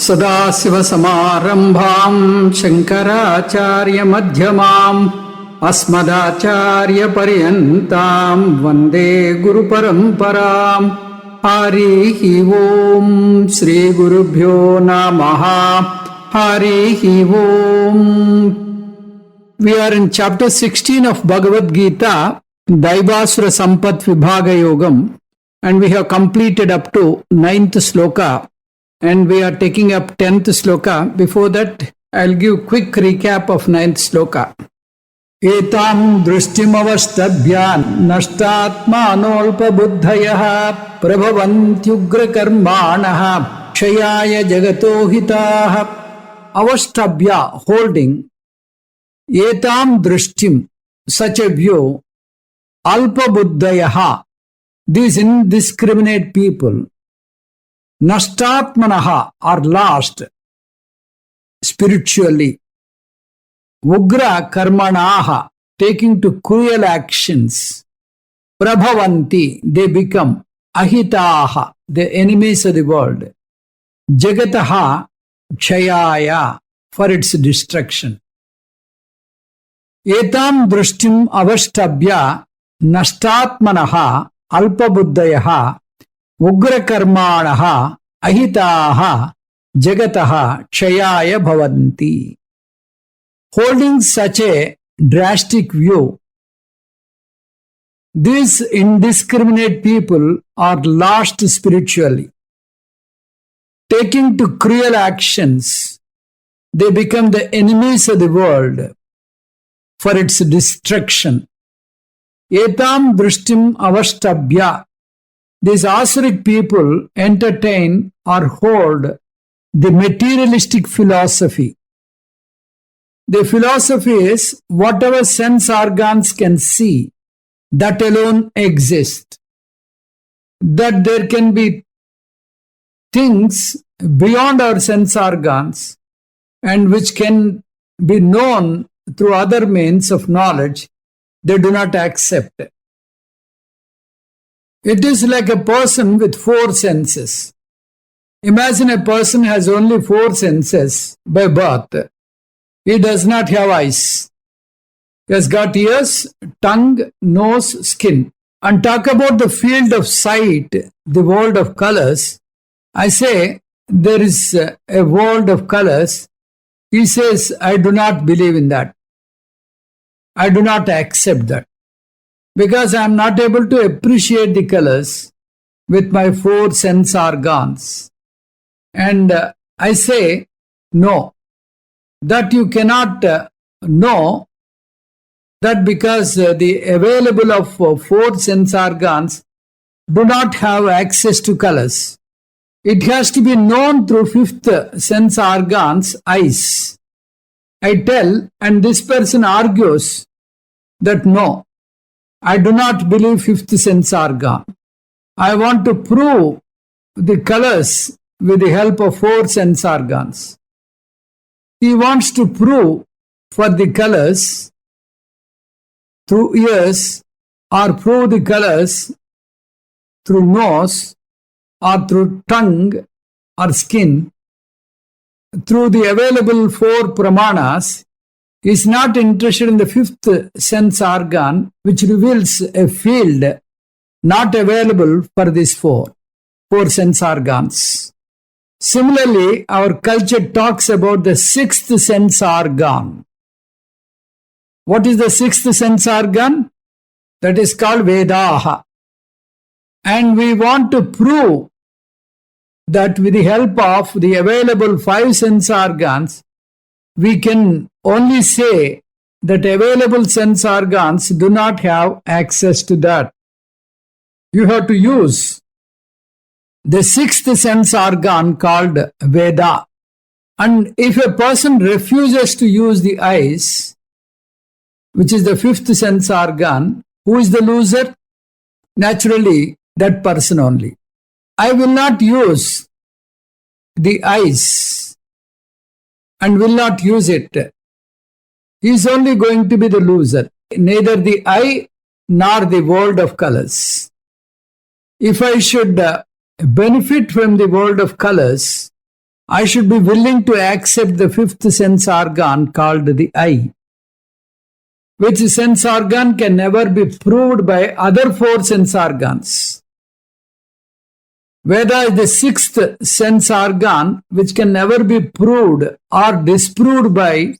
सदाशिवसमारम्भाम् शङ्कराचार्यमध्यमाम् अस्मदाचार्यपर्यन्ताम् वन्दे गुरुपरम्पराम्। हरिः ओम् श्रीगुरुभ्यो नमः। हरिः ओम्. We are in chapter 16 of Bhagavad Gita, Daivasura Sampadvibhaga Yogam, and we have completed up to 9th sloka. And we are taking up 10th sloka. Before that, I'll give quick recap of 9th sloka. Etam drishtimavastabhya nashtatmanolpa buddhayaha prabhavantyugra karmanaha kshayaya jagatohitaha. Avastabhya, holding. Etam drishtim, such a view. Alpa buddhayaha, these indiscriminate people. Nashtatmanaha, are lost spiritually. Ugra karmanaha, taking to cruel actions. Prabhavanti, they become. Ahitaha, the enemies of the world. Jagataha, kshayaya, for its destruction. Etam drishtim avashtabhya nashtatmanaha alpabuddhayaha ugrakarmanaha ahitaha jagataha kshayaya bhavanti. Holding such a drastic view, these indiscriminate people are lost spiritually. Taking to cruel actions, they become the enemies of the world for its destruction. Etam drishtim avashtabhya, these asuric people entertain or hold the materialistic philosophy. The philosophy is whatever sense organs can see, that alone exists. That there can be things beyond our sense organs and which can be known through other means of knowledge, they do not accept. It is like a person with 4 senses. Imagine a person has only 4 senses by birth. He does not have eyes. He has got ears, tongue, nose, skin. And talk about the field of sight, the world of colors. I say there is a world of colors. He says, I do not believe in that. I do not accept that. Because I am not able to appreciate the colors with my 4 sense organs. And I say, no, that you cannot know that because the available of 4 sense organs do not have access to colors. It has to be known through 5th sense organs, eyes. I tell, and this person argues that no, I do not believe 5th sense organ. I want to prove the colors with the help of 4 sense organs. He wants to prove for the colors through ears, or prove the colors through nose, or through tongue or skin. Through the available 4 pramanas, he is not interested in the 5th sense organ, which reveals a field not available for these 4 sense organs. Similarly, our culture talks about the 6th sense organ. What is the 6th sense organ? That is called Vedaha. And we want to prove that with the help of the available 5 sense organs, we can only say that available sense organs do not have access to that. You have to use the 6th sense organ called Veda. And if a person refuses to use the eyes, which is the 5th sense organ, who is the loser? Naturally, that person only. I will not use the eyes and will not use it. He is only going to be the loser. Neither the eye nor the world of colors. If I should benefit from the world of colors, I should be willing to accept the fifth sense organ called the eye, which sense organ can never be proved by other four sense organs. Veda is the sixth sense organ which can never be proved or disproved by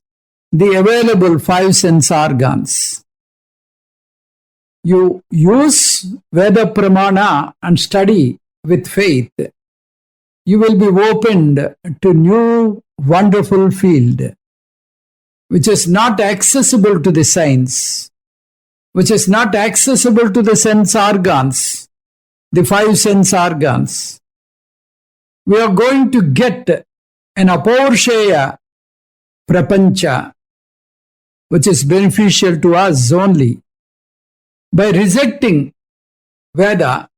the available five sense organs. You use Veda Pramana and study with faith. You will be opened to new wonderful field, which is not accessible to the science, which is not accessible to the sense organs, the five sense organs. We are going to get an apaurshaya prapancha, which is beneficial to us only. By rejecting Veda,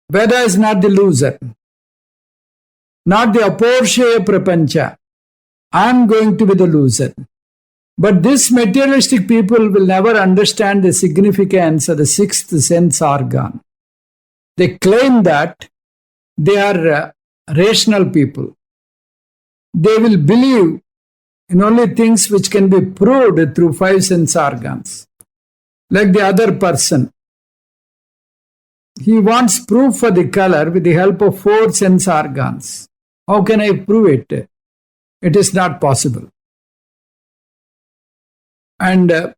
Veda is not the loser, not the apaurshaya prapancha. I am going to be the loser. But this materialistic people will never understand the significance of the sixth sense organ. They claim that they are rational people. They will believe in only things which can be proved through five sense organs. Like the other person, he wants proof for the color with the help of four sense organs. How can I prove it? It is not possible. And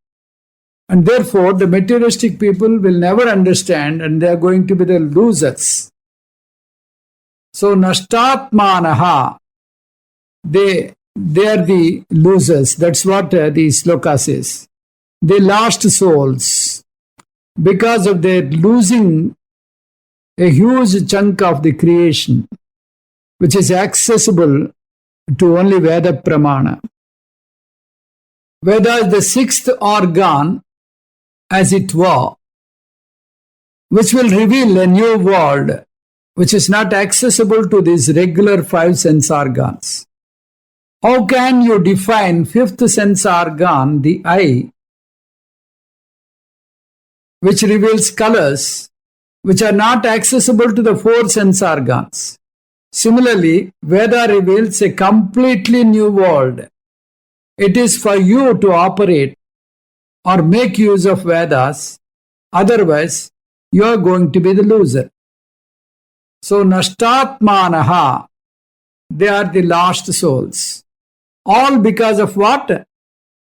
therefore, the materialistic people will never understand and they are going to be the losers. So, nashtatmanaha, they are the losers. That's what the sloka says. They lost souls because of their losing a huge chunk of the creation, which is accessible to only Veda Pramana. Veda is the sixth organ, as it were, which will reveal a new world, which is not accessible to these regular five sense organs. How can you define fifth sense organ, the eye, which reveals colors, which are not accessible to the four sense organs? Similarly, Veda reveals a completely new world. It is for you to operate or make use of Vedas. Otherwise, you are going to be the loser. So, nashtatmanaha, they are the lost souls. All because of what?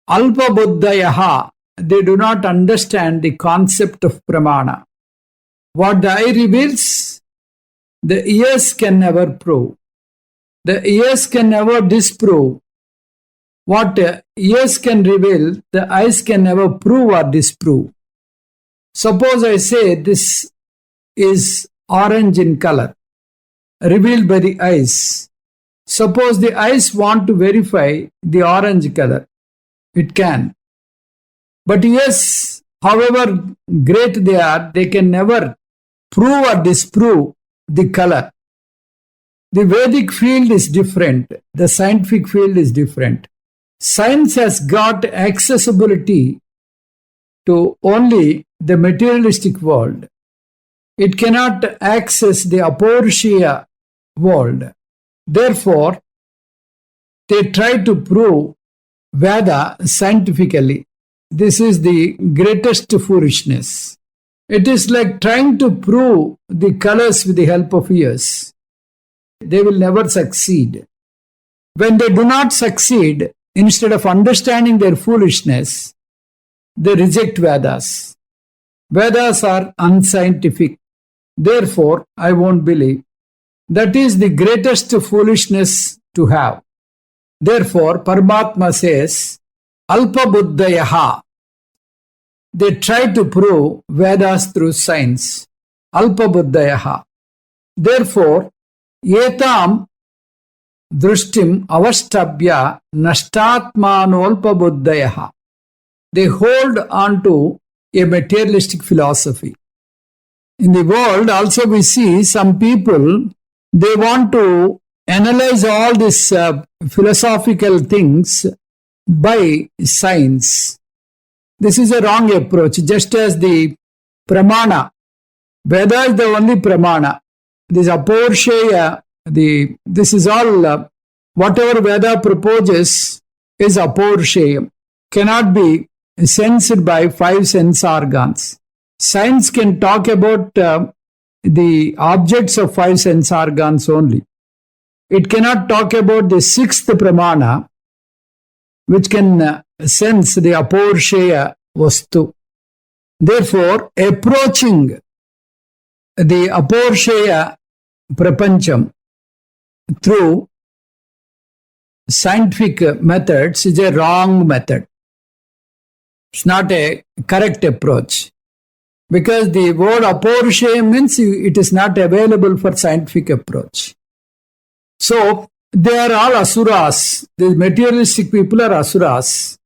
Alpa buddhayaha, they do not understand the concept of pramana. What the eye reveals, the ears can never prove. The ears can never disprove. What ears can reveal, the eyes can never prove or disprove. Suppose I say this is orange in color, revealed by the eyes. Suppose the eyes want to verify the orange color. It can. But ears, however great they are, they can never prove or disprove the color. The Vedic field is different. The scientific field is different. Science has got accessibility to only the materialistic world. It cannot access the apaurshaya world. Therefore, they try to prove Veda scientifically. This is the greatest foolishness. It is like trying to prove the colors with the help of ears. They will never succeed. When they do not succeed, instead of understanding their foolishness, they reject Vedas. Vedas are unscientific. Therefore, I won't believe. That is the greatest foolishness to have. Therefore, Paramatma says, Alpa buddhayaha. They try to prove Vedas through science. Alpa buddhayaha. Therefore, etam drushtim avashtabhya nashtatmanolpa buddhayaha. They hold on to a materialistic philosophy. In the world also we see some people, they want to analyze all these philosophical things by science. This is a wrong approach, just as the pramana. Veda is the only pramana. This apaurshaya this is all, whatever Veda proposes is aporshayam, cannot be sensed by five sense organs. Science can talk about the objects of five sense organs only. It cannot talk about the sixth pramana, which can sense the aporshaya vastu. Therefore, approaching the aporshaya prapancham through scientific methods is a wrong method. It's not a correct approach. Because the word aporshaya means it is not available for scientific approach. So, they are all asuras. The materialistic people are asuras.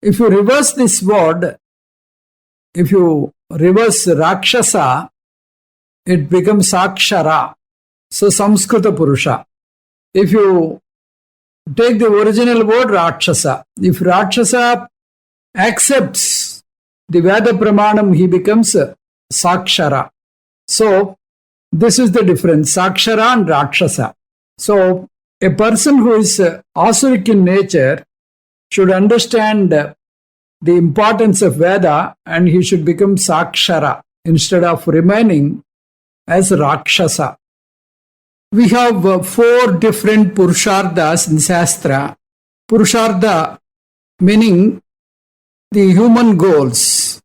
If you reverse this word, if you reverse Rakshasa, it becomes Sakshara. So, Samskrita Purusha. If you take the original word Rakshasa, if Rakshasa accepts the Veda Pramanam, he becomes Sakshara. So, this is the difference, Sakshara and Rakshasa. So, a person who is asuric in nature should understand the importance of Veda and he should become Sakshara instead of remaining as Rakshasa. We have four different Purusharthas in Shastra. Purushartha meaning the human goals.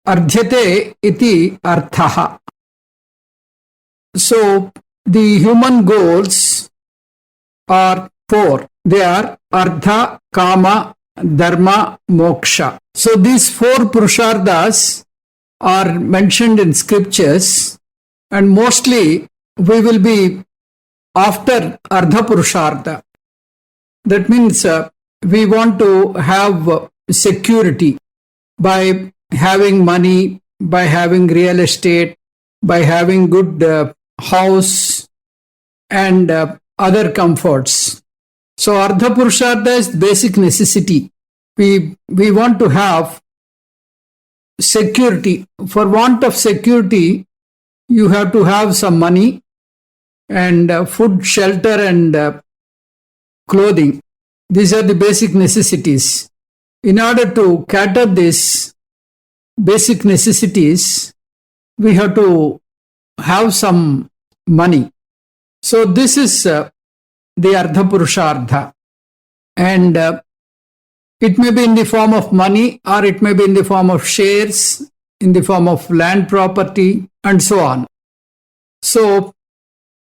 Ardhyate iti arthaha. So, the human goals are four. They are Ardha, Kama, Dharma, Moksha. So, these four Purusharthas are mentioned in scriptures, and mostly we will be after Ardha Purushartha. That means we want to have security by having money, by having real estate, by having good house and other comforts. So Ardha Purushartha is basic necessity. We want to have security. For want of security, you have to have some money and food, shelter and clothing. These are the basic necessities. In order to cater these basic necessities, we have to have some money. So this is the Ardha Purushartha. And it may be in the form of money, or it may be in the form of shares, in the form of land property, and so on. So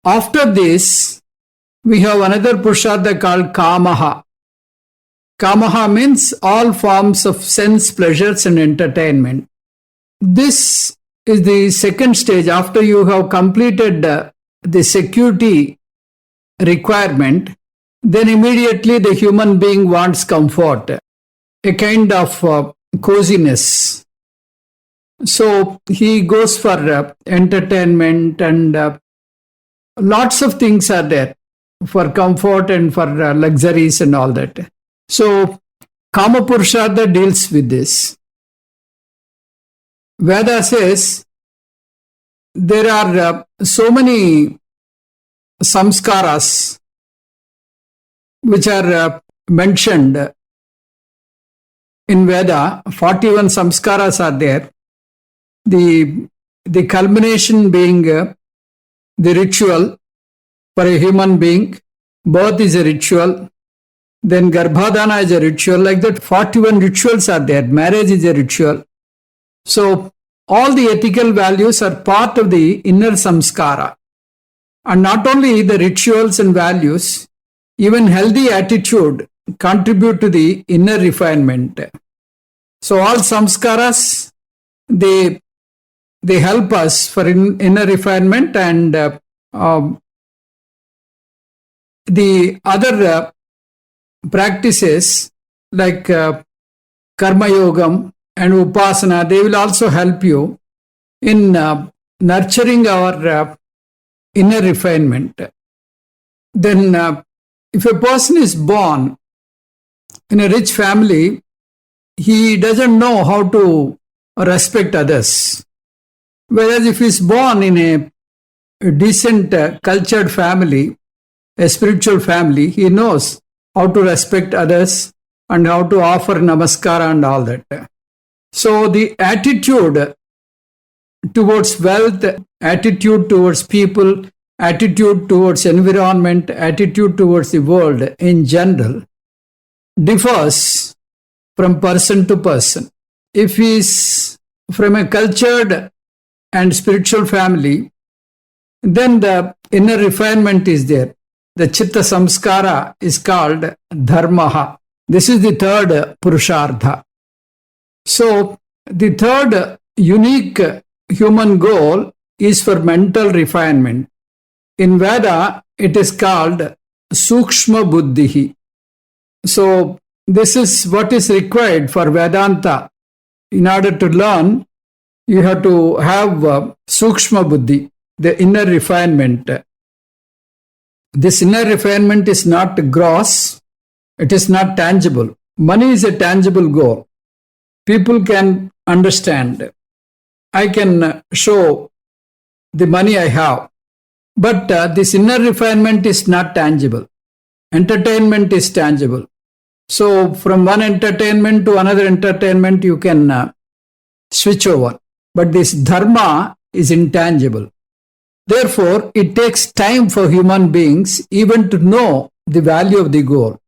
after this, we have another Purushartha called Kamaha. Kamaha means all forms of sense pleasures and entertainment. This is the second stage. After you have completed the security requirement, then immediately the human being wants comfort, a kind of coziness. So he goes for entertainment and lots of things are there for comfort and for luxuries and all that. So Kama Purushartha deals with this. Veda says there are so many samskaras which are mentioned in Veda. 41 samskaras are there. The culmination being the ritual for a human being. Birth is a ritual. Then Garbhadana is a ritual. Like that, 41 rituals are there. Marriage is a ritual. So all the ethical values are part of the inner samskara. And not only the rituals and values, even healthy attitude contribute to the inner refinement. So all samskaras, they help us for inner refinement, and the other practices like karma yogam and upasana, they will also help you in nurturing our inner refinement. Then if a person is born in a rich family, he doesn't know how to respect others. Whereas if he is born in a a decent, cultured family, a spiritual family, he knows how to respect others and how to offer namaskara and all that. So the attitude towards wealth, attitude towards people, attitude towards environment, attitude towards the world in general differs from person to person. If he is from a cultured and spiritual family, then the inner refinement is there. The chitta samskara is called dharmaha. This is the third purushartha. So the third unique human goal is for mental refinement. In Veda, it is called sukshma buddhihi. So this is what is required for Vedanta. In order to learn, you have to have sukshma buddhi, the inner refinement. This inner refinement is not gross, it is not tangible. Money is a tangible goal. People can understand. I can show the money I have. But this inner refinement is not tangible. Entertainment is tangible. So from one entertainment to another entertainment, you can switch over. But this dharma is intangible. Therefore, it takes time for human beings even to know the value of the goal.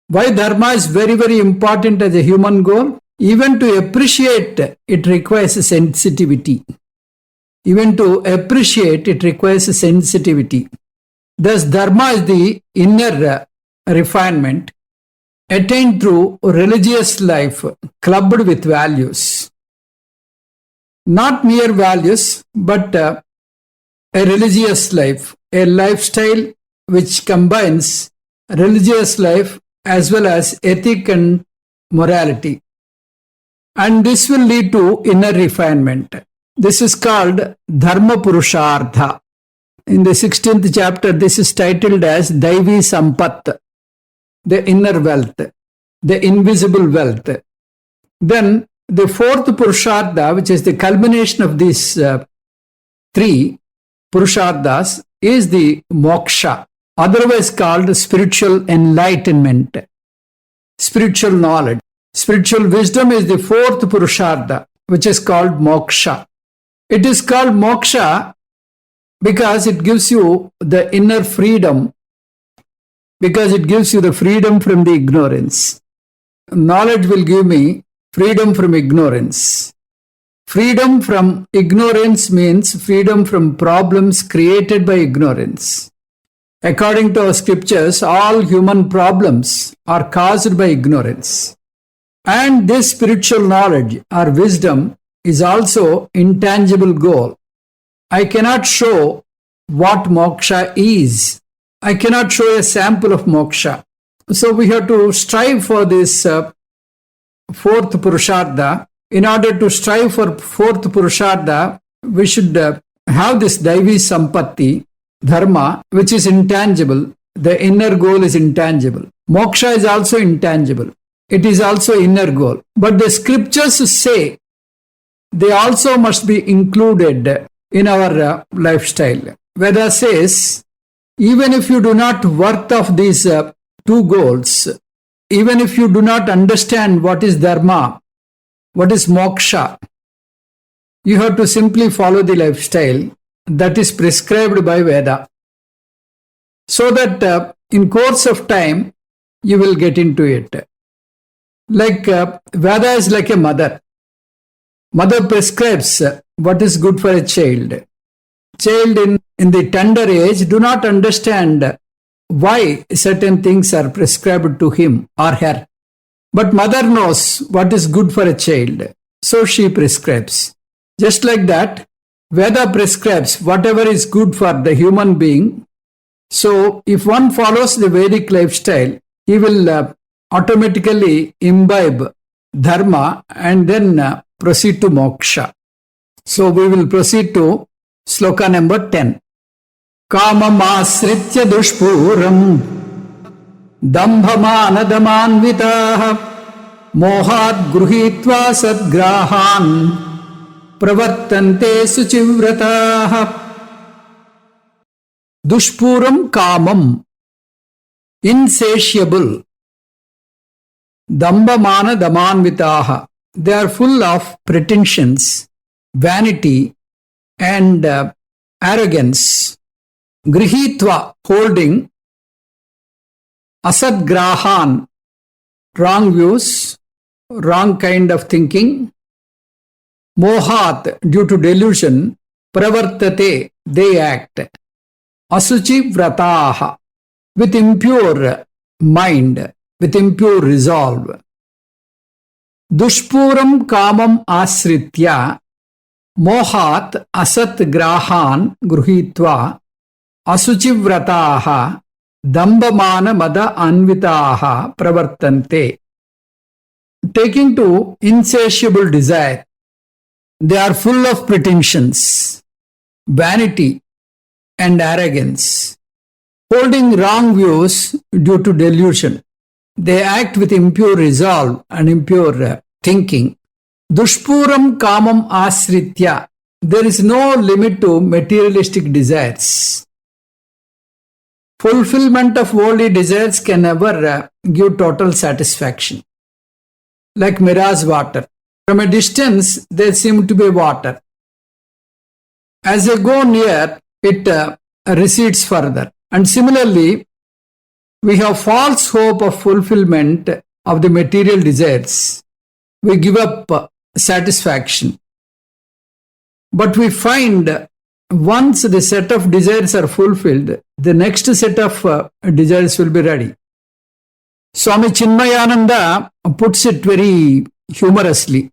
Why dharma is very, very important as a human goal? Even to appreciate it requires a sensitivity. Even to appreciate it requires a sensitivity. Thus, dharma is the inner refinement attained through religious life clubbed with values. Not mere values, but a religious life, a lifestyle which combines religious life as well as ethic and morality. And this will lead to inner refinement. This is called Dharma Purushartha. In the 16th chapter, this is titled as Daivi Sampat, the inner wealth, the invisible wealth. Then the fourth Purushartha, which is the culmination of these three Purusharthas, is the moksha, otherwise called spiritual enlightenment, spiritual knowledge. Spiritual wisdom is the fourth Purushartha, which is called moksha. It is called moksha because it gives you the inner freedom, because it gives you the freedom from the ignorance. Knowledge will give me freedom from ignorance. Freedom from ignorance means freedom from problems created by ignorance. According to our scriptures, all human problems are caused by ignorance. And this spiritual knowledge or wisdom is also intangible goal. I cannot show what moksha is. I cannot show a sample of moksha. So we have to strive for this fourth Purushartha. In order to strive for fourth Purushartha, we should have this Daivi Sampatti, Dharma, which is intangible. The inner goal is intangible. Moksha is also intangible. It is also inner goal. But the scriptures say they also must be included in our lifestyle. Veda says, even if you do not work of these two goals, even if you do not understand what is dharma, what is moksha, you have to simply follow the lifestyle that is prescribed by Veda. So that in course of time, you will get into it. Like Veda is like a mother. Mother prescribes what is good for a child. Child in the tender age do not understand why certain things are prescribed to him or her. But mother knows what is good for a child, so she prescribes. Just like that, Veda prescribes whatever is good for the human being. So if one follows the Vedic lifestyle, he will automatically imbibe dharma and then proceed to moksha. So we will proceed to sloka number 10. Kamamasritya dushpuram dambhamanadamanvitaha mohat gruhitva sadgrahan pravartante suchivrataha Dushpuram kamam, insatiable. Dambamana damanvitaha, they are full of pretensions, vanity, and arrogance. Grihitva, holding. Asadgrahan, wrong views, wrong kind of thinking. Mohat, due to delusion. Pravartate, they act. Asuchi vrataha, with impure mind, with impure resolve. Dushpuram kamam asritya, mohat asat grahan gruhitva, asuchivrataha, dambamana mada anvitaha pravartante. Taking to insatiable desire, they are full of pretensions, vanity, and arrogance. Holding wrong views due to delusion, they act with impure resolve and impure thinking. Dushpuram kamam asritya, there is no limit to materialistic desires. Fulfillment of worldly desires can never give total satisfaction. Like mirage water. From a distance, there seem to be water. As they go near, it recedes further. And similarly, we have false hope of fulfillment of the material desires. We give up satisfaction. But we find once the set of desires are fulfilled, the next set of desires will be ready. Swami Chinmayananda puts it very humorously.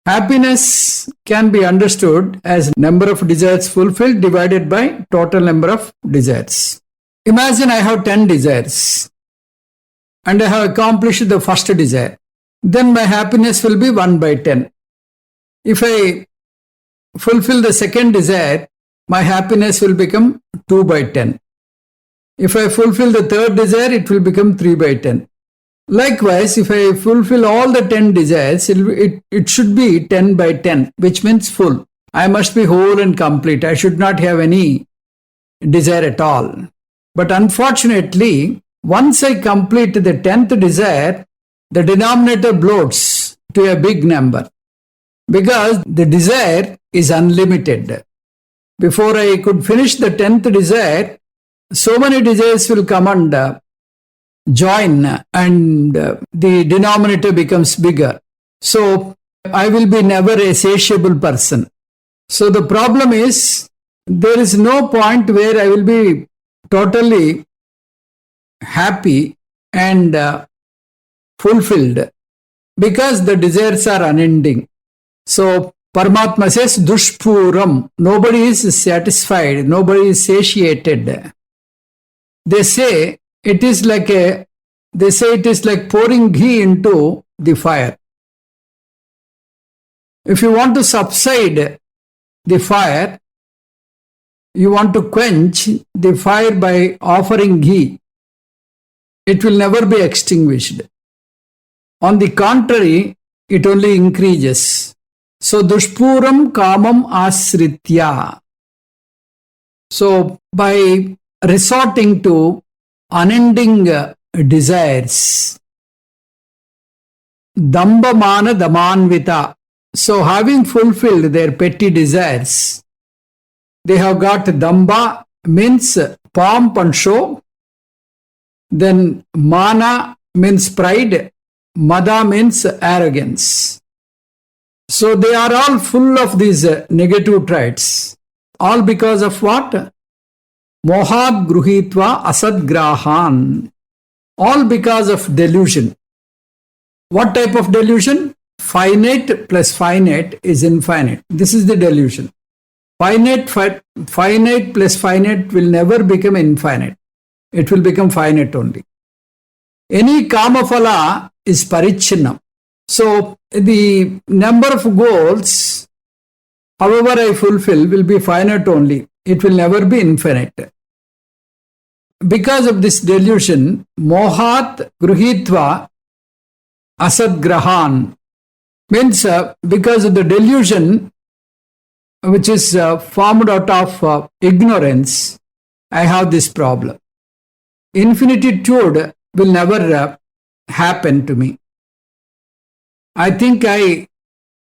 Happiness can be understood as number of desires fulfilled divided by total number of desires. Imagine I have 10 desires and I have accomplished the first desire. Then my happiness will be 1 by 10. If I fulfill the second desire, my happiness will become 2 by 10. If I fulfill the third desire, it will become 3 by 10. Likewise, if I fulfill all the 10 desires, it should be 10 by 10, which means full. I must be whole and complete. I should not have any desire at all. But unfortunately, once I complete the 10th desire, the denominator bloats to a big number because the desire is unlimited. Before I could finish the 10th desire, so many desires will come and join and the denominator becomes bigger. So I will be never a satiable person. So the problem is there is no point where I will be totally happy and fulfilled because the desires are unending. So Paramatma says Dushpuram, nobody is satisfied, nobody is satiated. They say it is like pouring ghee into the fire. If you want to subside the fire, you want to quench the fire by offering ghee, it will never be extinguished. On the contrary, it only increases. So, Dushpuram kamam asritya. So, by resorting to unending desires, dambamana damanvita. So, having fulfilled their petty desires, they have got damba, means pomp and show. Then mana means pride. Mada means arrogance. So they are all full of these negative traits. All because of what? Mohat gruhitva asadgrahan. All because of delusion. What type of delusion? Finite plus finite is infinite. This is the delusion. Finite plus finite will never become infinite. It will become finite only. Any kamaphala is parichinnam. So the number of goals, however I fulfill, will be finite only. It will never be infinite. Because of this delusion, mohat gruhitva asadgrahan, means because of the delusion which is formed out of ignorance, I have this problem. Infinitude will never happen to me. I think I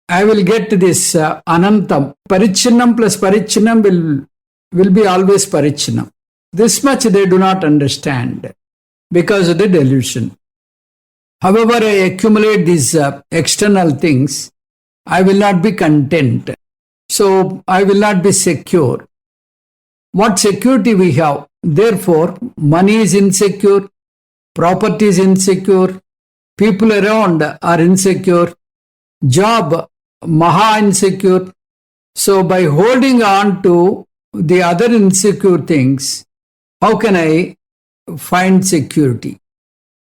will get this Anantam. Parichinnam plus Parichinnam will be always Parichinnam. This much they do not understand because of the delusion. However, I accumulate these external things, I will not be content. So I will not be secure. What security we have? Therefore, money is insecure, property is insecure, people around are insecure, job, maha insecure. So by holding on to the other insecure things, how can I find security?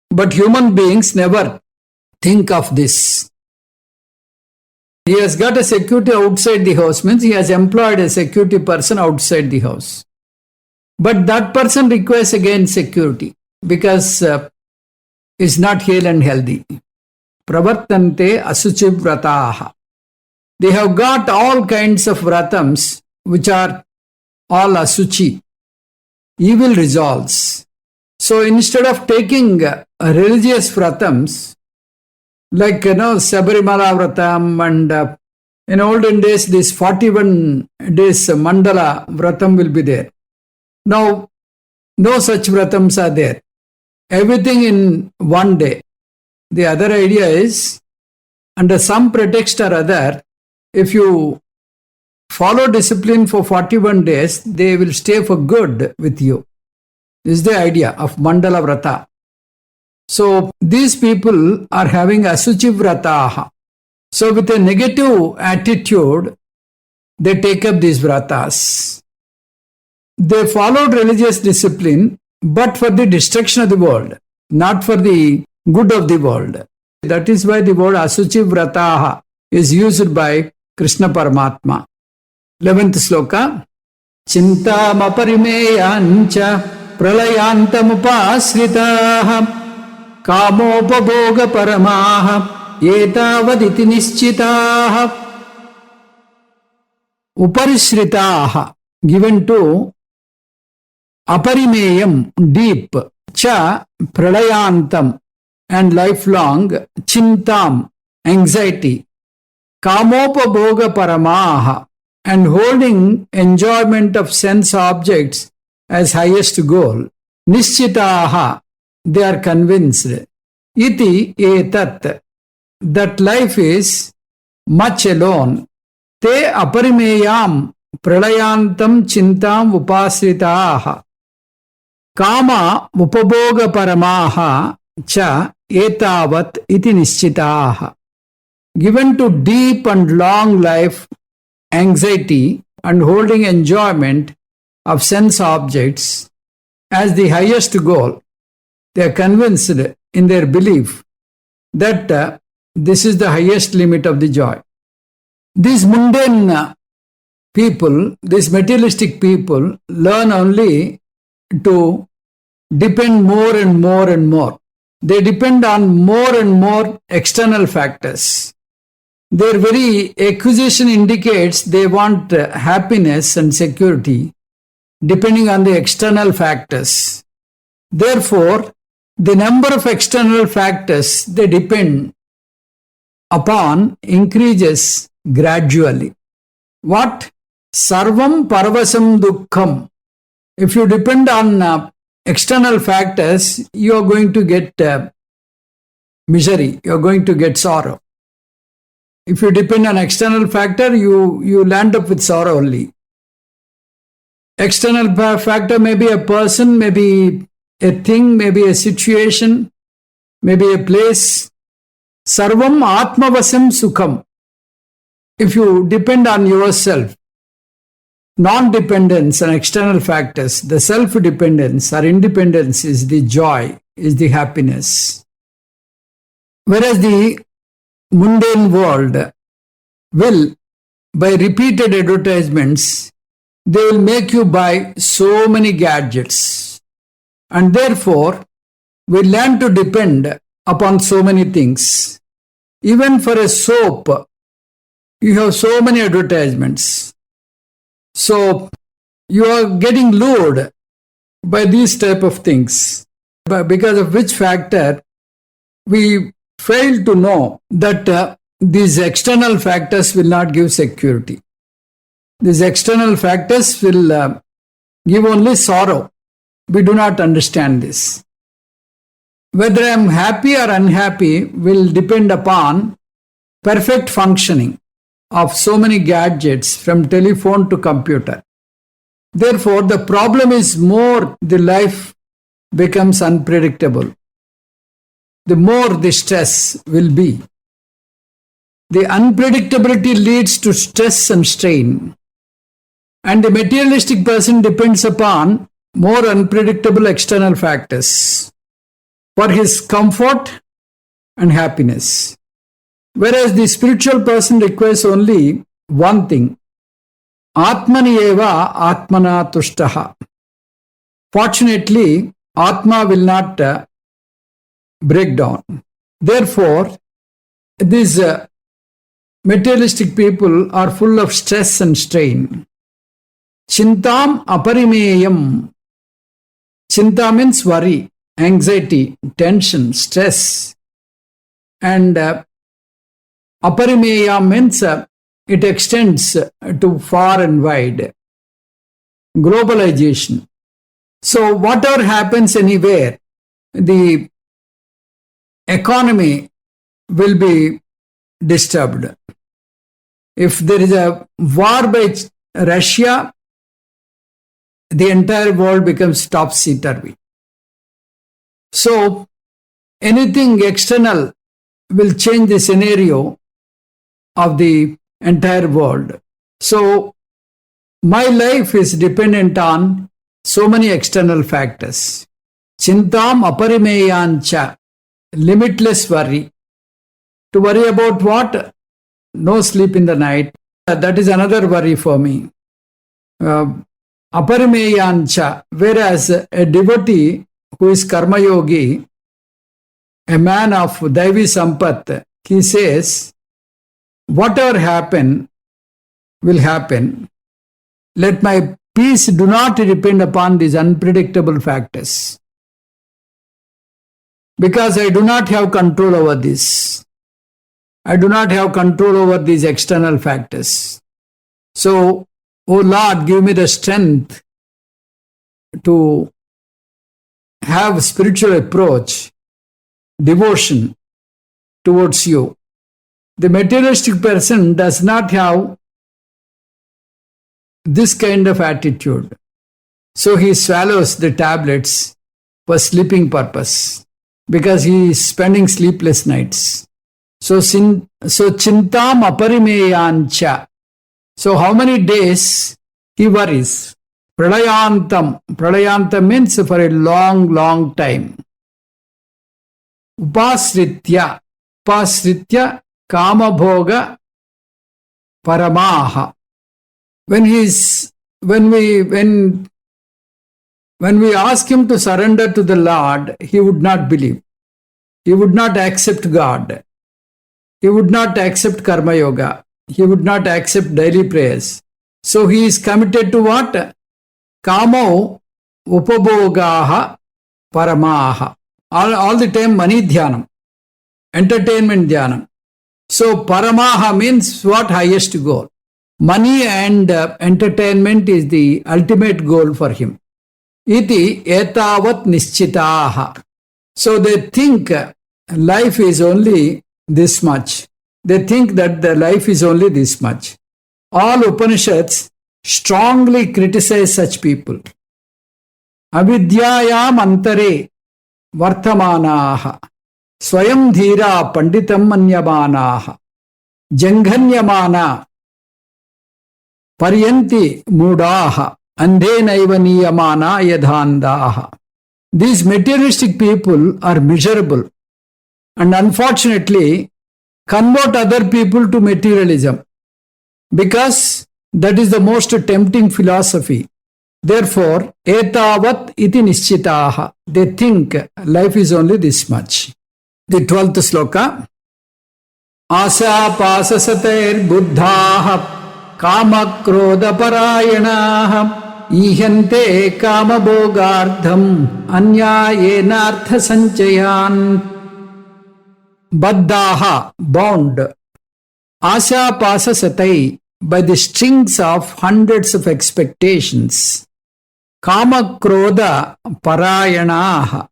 But human beings never think of this. He has got a security outside the house, means he has employed a security person outside the house. But that person requires again security because is not hale and healthy. Pravartante asuchi vrataha. They have got all kinds of vratams which are all asuchi, evil results. So instead of taking religious vratams, like Sabarimala vratam and in olden days this 41 days mandala vratam will be there. Now, no such vratams are there. Everything in one day. The other idea is, under some pretext or other, if you follow discipline for 41 days, they will stay for good with you. This is the idea of Mandala Vrata. So, these people are having Asuchi Vrataha. So, with a negative attitude, they take up these Vratas. They followed religious discipline, but for the destruction of the world, not for the good of the world. That is why the word Asuchi Vrataha is used by Krishna Paramatma. 11th sloka. Chintam aparimeyancha pralayantamupasritaha kamopaboga paramaha etavaditi nischitaha. Uparishritaha, given to Aparimeyam, deep, cha, pralayantam, and lifelong, chintam, anxiety, kamopaboga paramaha, and holding enjoyment of sense objects as highest goal, nischitaha, they are convinced, iti etat, that life is much alone, te aparimeyam, pralayantam chintam upasritaha, Kama upaboga paramaha cha etavat iti nischitaha. Given to deep and long life, anxiety and holding enjoyment of sense objects as the highest goal, they are convinced in their belief that this is the highest limit of the joy. These mundane people, these materialistic people, learn only to depend more and more and more. They depend on more and more external factors. Their very acquisition indicates they want happiness and security depending on the external factors. Therefore, the number of external factors they depend upon increases gradually. What? Sarvam parvasam dukkham. If you depend on external factors, you are going to get misery, you are going to get sorrow. If you depend on external factor, you land up with sorrow only. External factor may be a person, maybe a thing, maybe a situation, maybe a place. Sarvam atmavasam sukham. If you depend on yourself, non-dependence on external factors, the self-dependence or independence is the joy, is the happiness. Whereas the mundane world will, by repeated advertisements, they will make you buy so many gadgets. And therefore, we learn to depend upon so many things. Even for a soap, you have so many advertisements. So, you are getting lured by these type of things. Because of which factor we fail to know that these external factors will not give security. These external factors will give only sorrow. We do not understand this. Whether I am happy or unhappy will depend upon perfect functioning of so many gadgets from telephone to computer. Therefore, the problem is more the life becomes unpredictable, the more the stress will be. The unpredictability leads to stress and strain. And the materialistic person depends upon more unpredictable external factors for his comfort and happiness. Whereas the spiritual person requires only one thing, Atmani eva Atmana tushtaha. Fortunately, Atma will not break down. Therefore, these materialistic people are full of stress and strain. Chintam aparimeyam. Chinta means worry, anxiety, tension, stress. And aparimeyam means it extends to far and wide. Globalization. So whatever happens anywhere, the economy will be disturbed. If there is a war by Russia, the entire world becomes topsy-turvy. So anything external will change the scenario of the entire world. So my life is dependent on so many external factors. Chintam aparimeyancha. Limitless worry. To worry about what? No sleep in the night. That is another worry for me. Aparimeyancha. Whereas a devotee who is karma yogi, a man of Daivi Sampat, he says, whatever happen will happen. Let my peace do not depend upon these unpredictable factors. Because I do not have control over this. I do not have control over these external factors. So, O Lord, give me the strength to have spiritual approach, devotion towards you. The materialistic person does not have this kind of attitude. So he swallows the tablets for sleeping purpose because he is spending sleepless nights. So chintam aparimeyancha. So how many days he worries? Pralayantam. Pralayantam means for a long, long time. Upasritya. Upasritya kama bhoga paramaha. When we ask him to surrender to the Lord, he would not believe. He would not accept God. He would not accept karma yoga. He would not accept daily prayers. So he is committed to what? Kamo upabhogaha paramaha. All the time money dhyanam. Entertainment dhyanam. So paramaha means what? Highest goal. Money and entertainment is the ultimate goal for him. Iti etavat nischitaha. So they think life is only this much. They think that the life is only this much. All Upanishads strongly criticize such people. Avidyayam antare vartamanaha swayam dhira panditam manyamanaha janghanyamana paryanti mudaha andhenaiva niyamana yadhandaha. These materialistic people are miserable and unfortunately convert other people to materialism because that is the most tempting philosophy. Therefore, etavat iti nischitaha. They think life is only this much. The 12th sloka. Asa pasasater buddhaha kama krodha parayanaha ईहन्ते कामभोगार्थम् अन्यायेनार्थसञ्चयान् बद्धाः bound आशापाशशतै by the strings of hundreds of expectations kama krodha parayanaah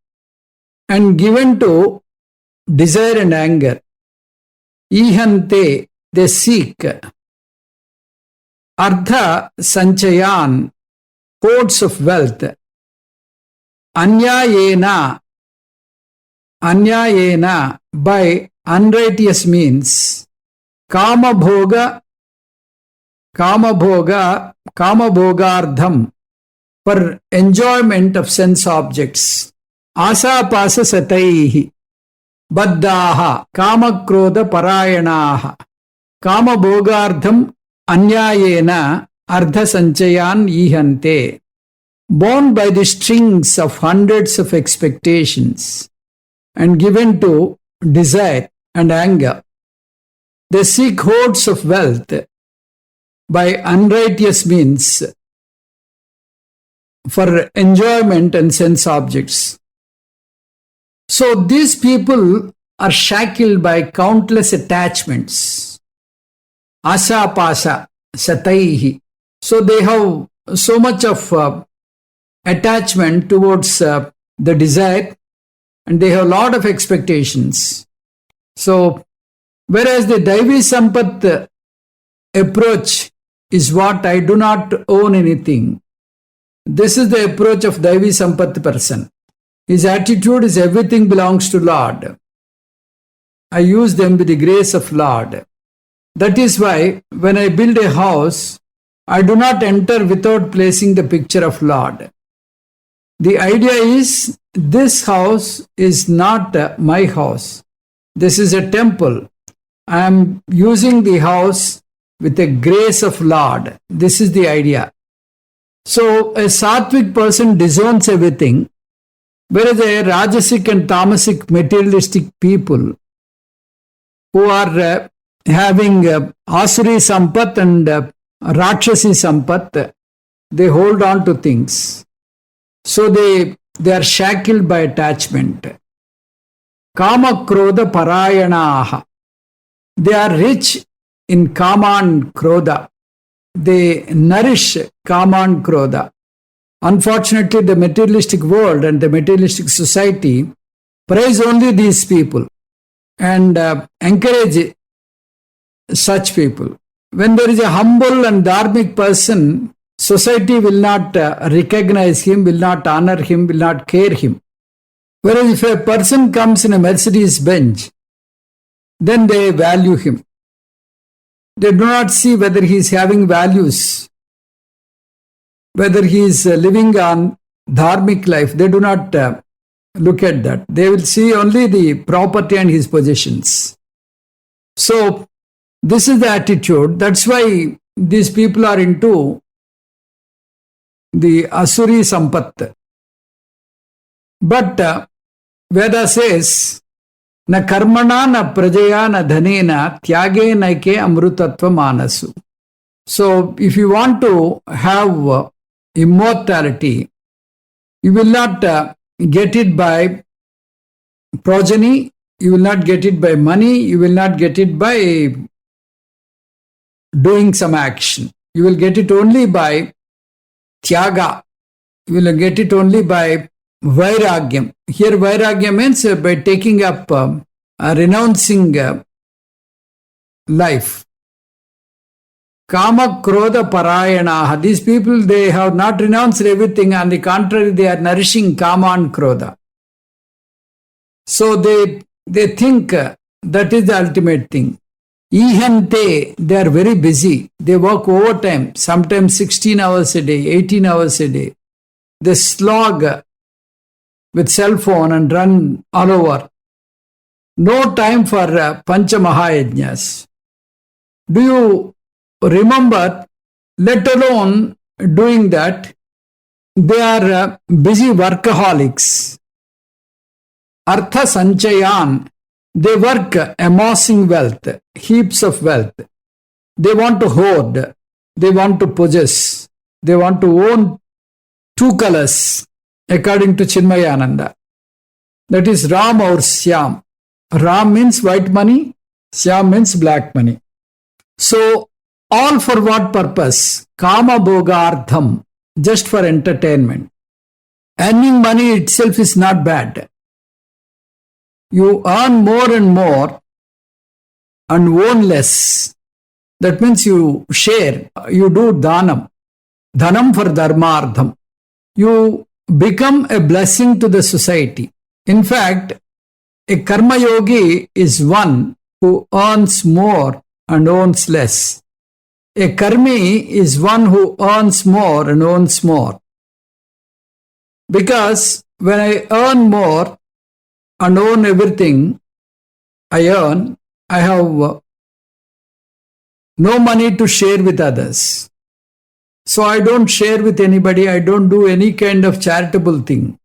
and given to desire and anger ihante they seek ardha sanchayan hoards of wealth anyayena by unrighteous means kama bhogardham for enjoyment of sense objects asa pasa sataihi baddhaha kama krodha parayanaha kama bhogardham anyayena ardha sanchayan ihante bound by the strings of hundreds of expectations and given to desire and anger. They seek hoards of wealth by unrighteous means for enjoyment and sense objects. So these people are shackled by countless attachments. Asa pasa sataihi. So they have so much of attachment towards the desire, and they have a lot of expectations. So, whereas the Daivi Sampat approach is what I do not own anything. This is the approach of Daivi Sampat person. His attitude is everything belongs to Lord. I use them with the grace of Lord. That is why when I build a house, I do not enter without placing the picture of Lord. The idea is this house is not my house. This is a temple. I am using the house with the grace of Lord. This is the idea. So a sattvic person disowns everything, whereas a rajasic and tamasic materialistic people who are having asuri sampat and rakshasi sampat, they hold on to things. So they are shackled by attachment. Kama krodha parayanaah. They are rich in kama and krodha. They nourish kama and krodha. Unfortunately, the materialistic world and the materialistic society praise only these people and encourage such people. When there is a humble and dharmic person, society will not recognize him, will not honor him, will not care him. Whereas if a person comes in a Mercedes Benz, then they value him. They do not see whether he is having values, whether he is living on dharmic life. They do not look at that. They will see only the property and his possessions. So this is the attitude. That's why these people are into the Asuri Sampat. But Veda says, na karmana na prajaya na dhanena tyage naike amrutatva manasu. So if you want to have immortality, you will not get it by progeny, you will not get it by money, you will not get it by doing some action. You will get it only by tyaga. You will get it only by vairagyam. Here vairagyam means by taking up, renouncing life. Kama krodha parayanaah. These people, they have not renounced everything. On the contrary, they are nourishing kama and krodha. So they think that is the ultimate thing. Ihante, they are very busy. They work overtime, sometimes 16 hours a day, 18 hours a day. They slog with cell phone and run all over. No time for Pancha Mahayajnas. Do you remember, let alone doing that, they are busy workaholics. Artha Sanchayan, they work amassing wealth, heaps of wealth. They want to hoard, they want to possess, they want to own two colors according to Chinmayananda. That is Ram or Syam. Ram means white money, Syam means black money. So, all for what purpose? Kama bhogartham, just for entertainment. Earning money itself is not bad. You earn more and more and own less. That means you share, you do dhanam. Dhanam for dharmartham. You become a blessing to the society. In fact, a karma yogi is one who earns more and owns less. A karmi is one who earns more and owns more. Because when I earn more and own everything I earn, I have no money to share with others. So I don't share with anybody. I don't do any kind of charitable thing.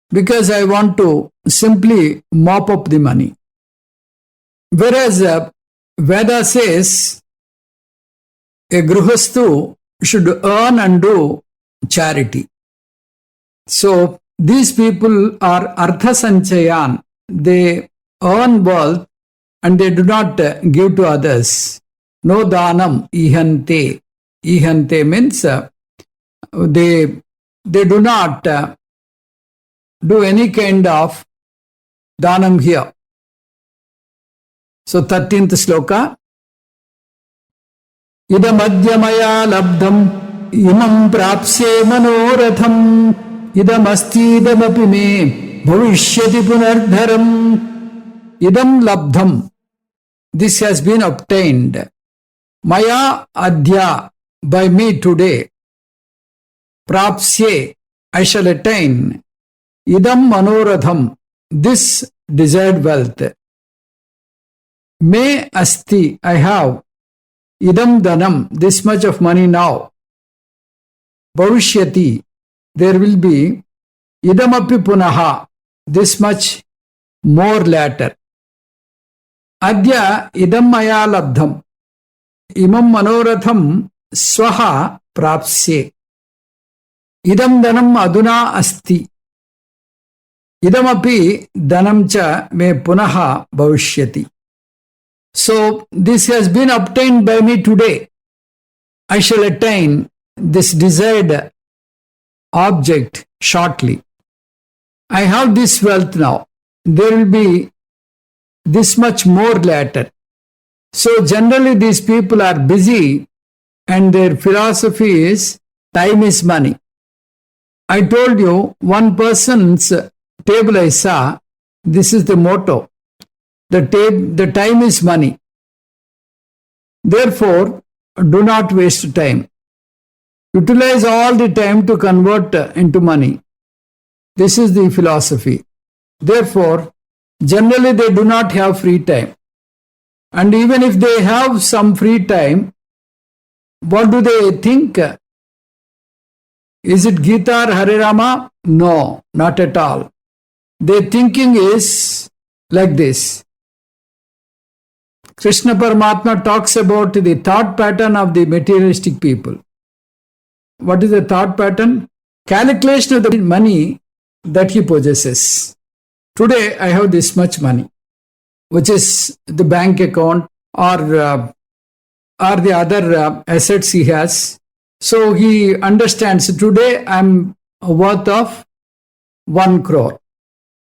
Because I want to simply mop up the money. Whereas Veda says a gruhastu should earn and do charity. So these people are artha sanchayan. They earn wealth and they do not give to others. No dhanam ihante. Ihante means they do not do any kind of dhanam here. So 13th sloka. Idamadhyamaya labdham imam prapsye manoratham idam asti idamapi me bhavishyati punardharam. Idam labdham. This has been obtained. Maya adhya, by me today. Prapsye, I shall attain. Idam manoratham, this desired wealth. Me asti, I have. Idam dhanam, this much of money now. Bhavishyati, there will be. Idamapi punaha, this much more later. Adya idam maya labdham. Imam manoratham swaha prapsye. Idam dhanam aduna asti. Idamapi dhanam cha me punaha bhavishyati. So this has been obtained by me today. I shall attain this desired object shortly. I have this wealth now. There will be this much more later. So generally these people are busy and their philosophy is time is money. I told you one person's table I saw, this is the motto. The time is money. Therefore, do not waste time. Utilize all the time to convert into money. This is the philosophy. Therefore, generally they do not have free time. And even if they have some free time, what do they think? Is it Gita or Hare Rama? No, not at all. Their thinking is like this. Krishna Paramatma talks about the thought pattern of the materialistic people. What is the thought pattern? Calculation of the money that he possesses. Today I have this much money, which is the bank account or the other assets he has. So he understands, today I'm worth of 1 crore.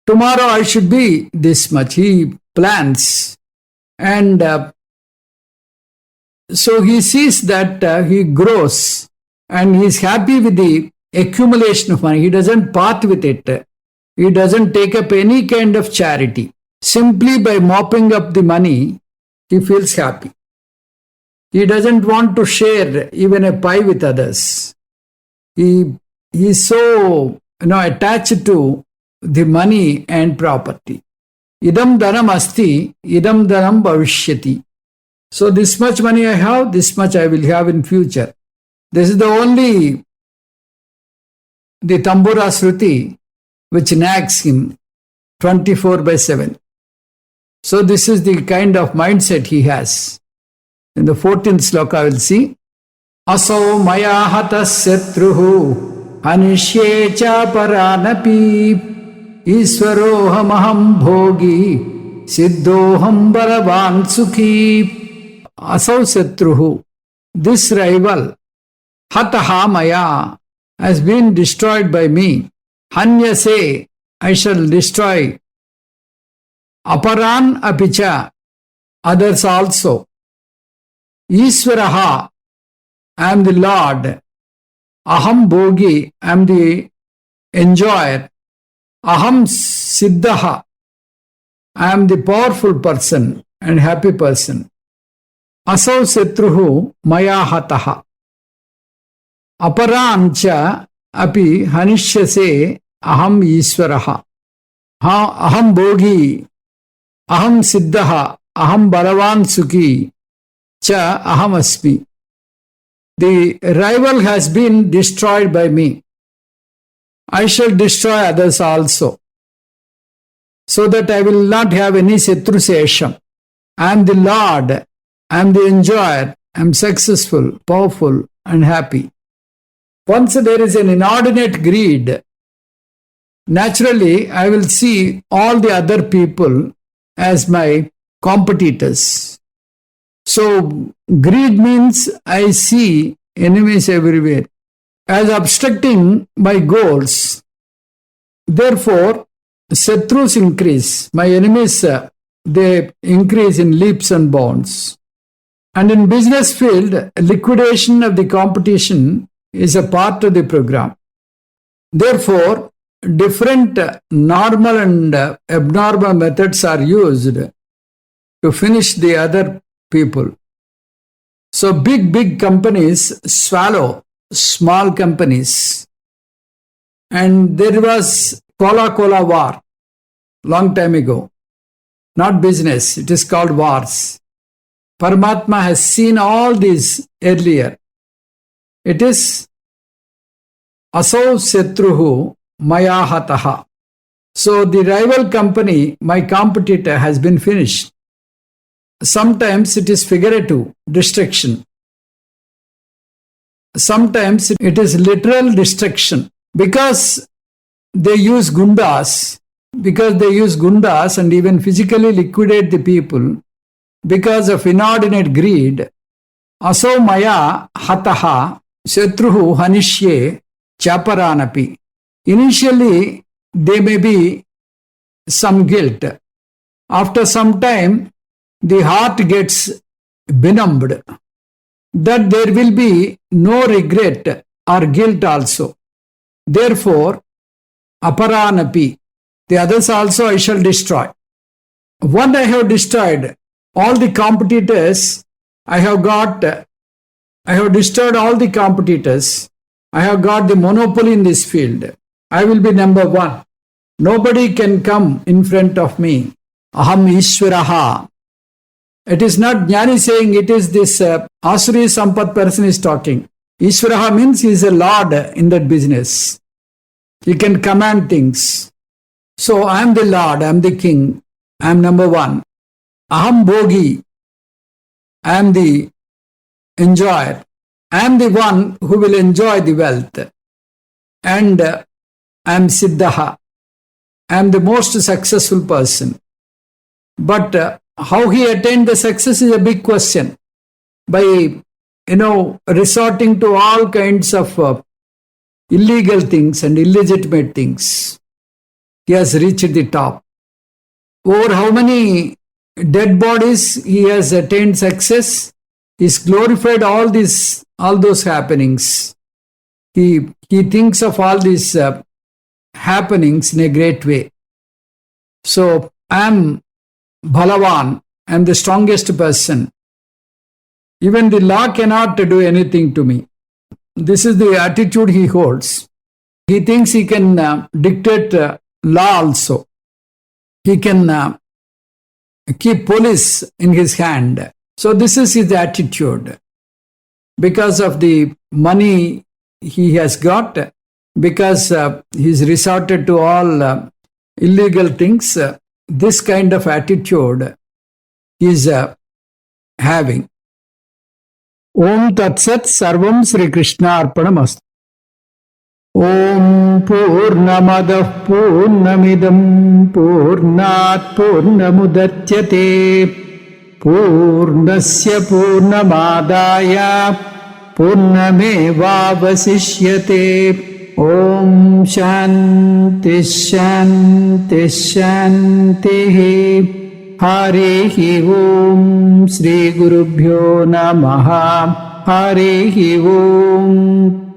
Tomorrow I should be this much. He plans. And so he sees that he grows and he is happy with the accumulation of money. He doesn't part with it. He doesn't take up any kind of charity. Simply by mopping up the money, he feels happy. He doesn't want to share even a pie with others. He is so attached to the money and property. Idam dhanam asti, idam dhanam bhavishyati. So this much money I have, this much I will have in future. This is the only, the Tambura Sruti, which nags him 24/7. So this is the kind of mindset he has. In the 14th sloka I will see. असौ मया हतः शत्रुः हनिष्ये चापरानपि ईश्वरोऽहमहं भोगी सिद्धोऽहं बलवान् सुखी. असौ शत्रुः, this rival, hataha maya, has been destroyed by me. Hanyase, I shall destroy. Aparan apicha, others also. Ishvaraha, I am the Lord. Aham bhogi, I am the enjoyer. Aham siddhaha, I am the powerful person and happy person. Asau satruhu maya hataha. Aparancha api hanishyase aham Ishvaraha. Aham bhogi, aham siddhaha, aham balavan sukhi, cha aham asmi. The rival has been destroyed by me. I shall destroy others also, so that I will not have any Shatru Sesham. I am the Lord, I am the enjoyer, I am successful, powerful, and happy. Once there is an inordinate greed, naturally I will see all the other people as my competitors. So, greed means I see enemies everywhere as obstructing my goals. Therefore, Shatrus increase. My enemies, they increase in leaps and bounds. And in business field, liquidation of the competition is a part of the program. Therefore, different normal and abnormal methods are used to finish the other people. So big companies swallow small companies. And there was Coca-Cola war long time ago. Not business, it is called wars. Paramatma has seen all these earlier. It is asau satruhu maya hataha. So the rival company, my competitor, has been finished. Sometimes it is figurative destruction. Sometimes it is literal destruction because they use gundas and even physically liquidate the people because of inordinate greed. Asau maya hataha shatruhu hanishye chaparanapi. Initially, there may be some guilt. After some time, the heart gets benumbed, that there will be no regret or guilt also. Therefore, aparanapi, the others also I shall destroy. What I have destroyed, all the competitors, I have destroyed all the competitors. I have got the monopoly in this field. I will be number one. Nobody can come in front of me. Aham Ishvaraha. It is not Jnani saying, it is this Asuri Sampat person is talking. Ishvaraha means he is a lord in that business. He can command things. So I am the lord, I am the king, I am number one. Aham bhogi, I am the enjoyer. I am the one who will enjoy the wealth. And I am siddhaha, I am the most successful person. But how he attained the success is a big question. By, resorting to all kinds of illegal things and illegitimate things, he has reached the top. Over how many dead bodies he has attained success? He's glorified all those happenings. He thinks of all these happenings in a great way. So I am Balavan, I am the strongest person. Even the law cannot do anything to me. This is the attitude he holds. He thinks he can dictate law also. He can keep police in his hand. So this is his attitude. Because of the money he has got, because he's resorted to all illegal things, this kind of attitude he is having. ఓం తత్సత్ సర్వం శ్రీకృష్ణార్పణమస్తు. ఓం పూర్ణమదః పూర్ణమిదం పూర్ణాత్ పూర్ణముదచ్యతే పూర్ణస్య పూర్ణమాదాయ పూర్ణమేవావశిష్యతే. ఓం శాంతి శాంతి శాంతి. హరి ఓం శ్రీ గురుభ్యో నమః. హరి ఓం.